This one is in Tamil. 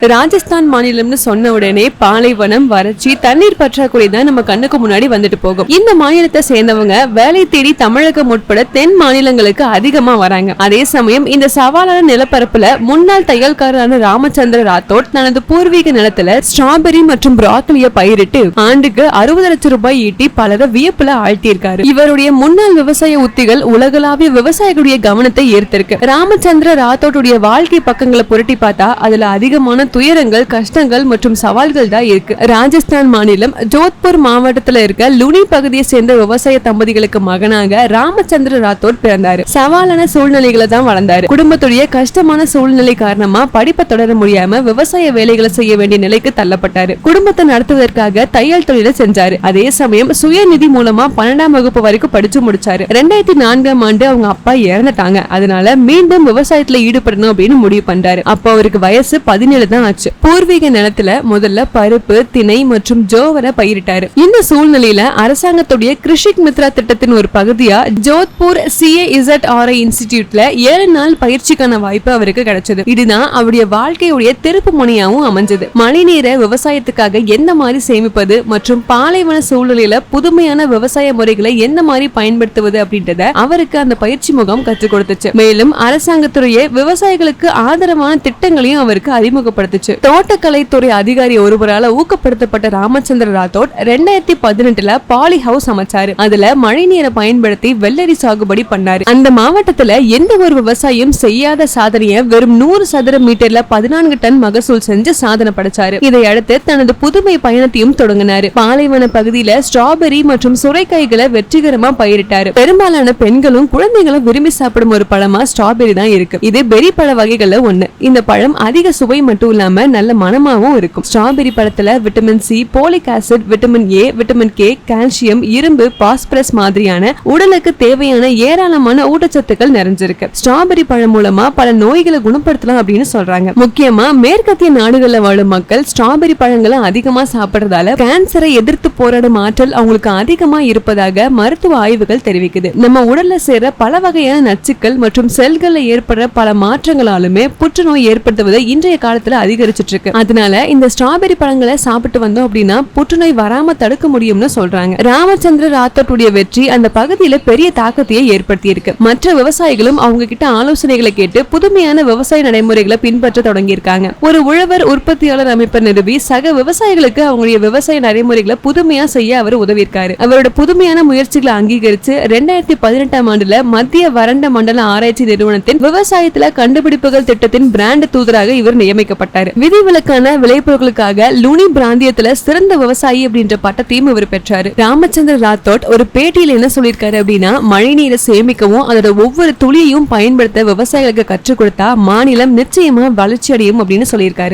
ராஜஸ்தான் மாநிலம்னு சொன்ன உடனே பாலைவனம், வறட்சி, தண்ணீர் பற்றாக்குறை தான் நம்ம கண்ணுக்கு முன்னாடி வந்துட்டு போகும். இந்த மாநிலத்தை சேர்ந்தவங்க வேலை தேடி தமிழகம் உட்பட தென் மாநிலங்களுக்கு அதிகமா வராங்க. அதே சமயம் இந்த சவாலான நிலப்பரப்புல முன்னாள் தையல்காரரான ராமச்சந்திர ராத்தோட் தனது பூர்வீக நிலத்துல ஸ்ட்ராபெரி மற்றும் பிராக்கலிய பயிரிட்டு ஆண்டுக்கு 60 லட்சம் ரூபாய் ஈட்டி பலரை வியப்புல ஆழ்த்தியிருக்காரு. இவருடைய முன்னாள் விவசாய உத்திகள் உலகளாவிய விவசாயிகளுடைய கவனத்தை ஈர்த்திருக்கு. ராமச்சந்திர ராத்தோட்டுடைய வாழ்க்கை பக்கங்களை புரட்டி பார்த்தா அதுல அதிகமான துயரங்கள், கஷ்டங்கள் மற்றும் சவால்கள் தான் இருக்கு. ராஜஸ்தான் மாநிலம் ஜோத்பூர் மாவட்டத்துல இருக்க லுனி பகுதியை சேர்ந்த விவசாய தம்பதிகளுக்கு மகனாக ராமச்சந்திர ராத்தோட் பிறந்தாரு. சவாலான சூழ்நிலைகளை தான் வளர்ந்தாரு. குடும்பத்துடைய கஷ்டமான சூழ்நிலை காரணமா படிப்பை தொடர முடியாம விவசாய வேலைகளை செய்ய வேண்டிய நிலைக்கு தள்ளப்பட்டாரு. குடும்பத்தை நடத்துவதற்காக தையல் தொழிலை செஞ்சாரு. அதே சமயம் சுயநிதி மூலமா 12ஆம் வகுப்பு வரைக்கும் படிச்சு முடிச்சாரு. 2004ஆம் ஆண்டு அவங்க அப்பா இறந்துட்டாங்க. அதனால மீண்டும் விவசாயத்துல ஈடுபடணும் அப்படின்னு முடிவு பண்றாரு. அப்ப அவருக்கு வயசு 17 தான் ஆச்சு. பூர்வீக நிலத்துல முதல்ல பருப்பு, திணை மற்றும் ஜோவரை பயிரிட்டாரு. இந்த சூழ்நிலையில அரசாங்கத்துடைய கிருஷிக் மித்ரா திட்டத்தின் ஒரு பகுதியா ஜோத்பூர் CAZRI இன்ஸ்டிடியூட்ல 7 நாள் பயிற்சிக்கான வாய்ப்பு அவருக்கு கிடைச்சது. இதுதான் அவருடைய வாழ்க்கையுடைய திருப்பு முனையாவும் அமைஞ்சது. மழைநீரை விவசாயத்துக்காக எந்த மாதிரி சேமிப்பது மற்றும் பாலைவன சூழ்நிலையில புதுமையான விவசாய முறைகளை எந்த மாதிரி பயன்படுத்துவது அப்படின்றத அவருக்கு அந்த பயிற்சி முகாம் கற்றுக் கொடுத்துச்சு. மேலும் அரசாங்கத்துடைய விவசாயிகளுக்கு ஆதரவான திட்டங்களையும் அவருக்கு அறிமுகப்படுத்துச்சு. தோட்டக்கலைத்துறை அதிகாரி ஒருவரால் ஊக்கப்படுத்தப்பட்ட ராமச்சந்திர ராத்தோட் 2018ல பாலி ஹவுஸ் அமைச்சாரு. அதுல மழை நீரை பயன்படுத்தி வெள்ளரி சாகுபடி பண்ணாரு. அந்த மாவட்டத்துல எந்த ஒரு விவசாயம் செய்யாத சாதனைய வெறும் 100 சதுர மீட்டர்ல 14 டன் மகசூல் செஞ்சு சாதனை படைச்சாரு. இதையடுத்து தனது புதுமை பயணத்தையும் தொடங்கினாரு. பாலைவன பகுதியில ஸ்ட்ராபெரி மற்றும் சுரைக்காய்களை வெற்றிகரமா பயிரிட்டாரு. பெரும்பாலான பெண்களும் குழந்தைகளும் விரும்பி சாப்பிடும் ஒரு பழமா ஸ்ட்ராபெரி தான் இருக்கு. இது பெரி பழ வகைகள்ல ஒண்ணு. இந்த பழம் அதிக சுவை மட்டும் இல்லாம நல்ல மனமாவும் இருக்கும். ஸ்ட்ராபெரி பழத்துல vitamin C, folic acid, vitamin A, vitamin K, calcium, இரும்பு, பாஸ்பரஸ் மாதிரியான உடலுக்கு தேவையான ஏராளமான ஊட்டச்சத்துக்கள் நிறைஞ்சிருக்கு. ஸ்ட்ராபெரி பழம் மூலமா பல நோய்களை குணப்படுத்தலாம் அப்படின்னு சொல்றாங்க. முக்கியமா மேற்கத்திய நாடுகள்ல வாழும் மக்கள் ஸ்ட்ராபெரி பழங்களை அதிகமா சாப்பிடுறதால கேன்சரை எதிர்த்து போராடும் ஆற்றல் அவங்களுக்கு அதிகமா இருப்பதாக மருத்துவ ஆய்வுகள் தெரிவிக்குது. நம்ம உடல்ல சேர பல வகையான நச்சுக்கள் மற்றும் செல்கள்ல ஏற்படுற பல மாற்றங்களாலுமே புற்றுநோய் ஏற்படுத்துவதை இன்றைய காலத்துல அதிகரிச்சிட்டு இருக்கு. அதனால இந்த ஸ்ட்ராபெரி பழங்களை சாப்பிட்டு வந்தோம் அப்படின்னா புற்றுநோய் வராம தடுக்க முடியும்னு சொல்றாங்க. ராமச்சந்திர ராத்தோட்டுடைய வெற்றி அந்த பகுதியில பெரிய தாக்கத்தையே ஏற்படுத்தி இருக்கு. மற்ற விவசாயிகளும் அவங்க கிட்ட ஆலோசனைகளை கேட்டு புதுமையான விவசாய நடைமுறைகளை பின்பற்ற தொடங்கி இருக்காங்க. ஒரு உழவர் உற்பத்தியாளர் அமைப்பை நிறுவி சக விவசாயிகளுக்கு அவங்களுடைய விவசாய நடைமுறைகளை புதுமையா செய்ய அவர் உதவியிருக்காரு. அவரோட புதுமையான முயற்சிகளை அங்கீகரிச்சு 2018ஆம் ஆண்டுல மத்திய வறண்ட மண்டல ஆராய்ச்சி நிறுவனத்தின் விவசாயத்துல கண்டுபிடிப்புகள் திட்டத்தின் பிராண்ட் தூதராக இவர் நியமிக்கப்பட்டார். விதிவிலக்கான விளைபொருட்களுக்காக லுனி பிராந்தியத்துல சிறந்த விவசாயி அப்படின்ற பட்டத்தையும் இவர் பெற்றாரு. ராமச்சந்திர ராத்தோட் ஒரு பேட்டியில என்ன சொல்லியிருக்காரு அப்படின்னா, மழை நீரை சேமிக்கவும் அதோட ஒவ்வொரு துளியையும் பயன்படுத்த விவசாயிகளுக்கு கற்றுக் கொடுத்தா மாநிலம் நிச்சயமா வளர்ச்சி அடையும் அப்படின்னு சொல்லியிருக்காரு.